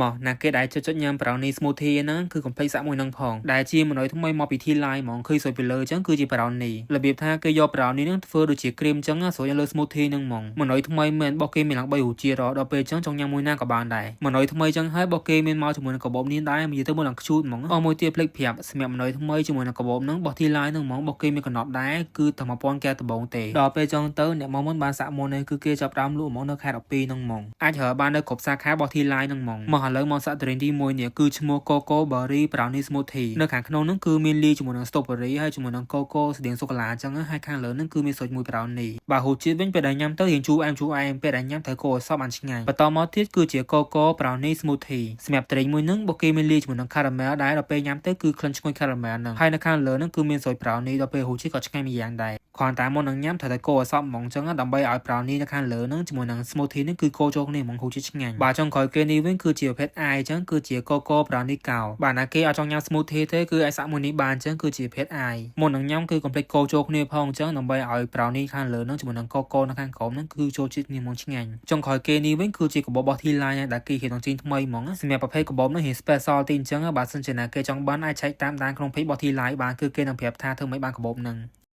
មកណាគេដែលចុចញ៉ាំ brownie smoothie ហ្នឹងគឺកុំភ្លេចសាក់មួយនឹងផងដែលជាម្នយថ្មីមកពីទីឡាយហ្មងឃើញស្រួយពីលើអញ្ចឹងគឺជា brownie របៀបថាគេយក brownie ហ្នឹងធ្វើដូចជាគ្រីមអញ្ចឹងស្រួយនៅលើ smoothie ហ្នឹងហ្មងម្នយថ្មីមែនរបស់គេមានឡើង3រសជាតិដល់ពេលអញ្ចឹងចង់ញ៉ាំមួយណាក៏បានដែរម្នយថ្មីអញ្ចឹងហើយរបស់គេមានមកជាមួយនឹងកាបូបនេះដែរនិយាយទៅមើលឡើងខ្ជូតហ្មងមួយទៀតភ្លេចប្រាប់សម្រាប់ម្នយថ្មីជាមួយនឹងកាបូបហ្នឹងរបស់ទីឡាយហ្នឹងហ្មងរបស់គេមានកំណត់ដែរគឺតែ1000កែដំបងទេដល់ពេលអញ្ចឹងទៅអ្នកមកមុនបានសាក់មុននេះគឺគេចាប់ដើមលក់ហ្មងនៅខេត្ត12ហ្នឹងហ្មងអាចរើបាននៅគ្រប់សាខារបស់ទីឡាយហ្នឹងហ្មងមកឥឡូវមកសាក់ drink ទី1នេះគឺឈ្មោះ Coco Berry Brownie Smoothie នៅខាងក្នុងហ្នឹងគឺមានលាយជាមួយនឹង strawberry ហើយជាមួយនឹង coco ស្តៀងសូកូឡាអញ្ចឹងហើយខាងលើហ្នឹងគឺមានសូចមួយ brownie បើហូបជាតិវិញពេលដែលញ៉ាំទៅរៀងជូរអែមពេលដែលញ៉ាំត្រូវគោឲ្យសពបានឆ្ងាញ់បន្តមកទៀតគឺជា Coco Brownie Smoothie សម្រាប់ drink មួយហ្នឹងរបស់គេមានលាយជាមួយនឹង caramel ដែរដល់ពេលញ៉ាំទៅគឺក្លិនឈ្ងុយ caramel ហ្នឹងហើយនៅខាងលើហ្នឹងគឺមានសូច brownie ដល់ពេលហូបជាតិក៏ឆ្ងាញ់មួយយ៉ាងដែរគ្រាន់តែមុននឹងញ៉ាំត្រូវតែកូរឲ្យសព្វហ្មងអញ្ចឹងដើម្បីឲ្យ brownie នៅខាងលើហ្នឹងជាមួយនឹង smoothie ហ្នឹងគឺកូរចូលគ្នាហ្មងហូបជាតិឆ្ងាញ់បាទចុងក្រោយគេនេះវិញគឺជាប្រភេទ i អញ្ចឹងគឺជា coco brownie កោបាទណាគេឲ្យចង់ញ៉ាំ smoothie ទេគឺឲ្យសាក់មួយនេះបានអញ្ចឹងគឺជាប្រភេទ i មុននឹងញ៉ាំគឺកុំភ្លេចកូរចូលគ្នាផងអញ្ចឹងដើម្បីឲ្យ brownie ខាងលើហ្នឹងជាមួយនឹង coco នៅខាងក្រោមហ្នឹងគឺចូលជាតិគ្នាហ្មងឆ្ងាញ់ចុងក្រោយគេនេះវិញគឺជាកាបូបរបស់ T line ដែលគេរៀនចង់ចេញថ្មីហ្មងសម្រាប់ប្រភេទកាបូបហ្នឹងរៀង special ទីអញ្ចឹងបើសិនជាណាគេចង់បានអាចឆែកតាមដានក្នុង page របស់ T line បានគឺគេនឹងប្រាប់ថាធ្វើម៉េចបានកាបូបហ្នឹង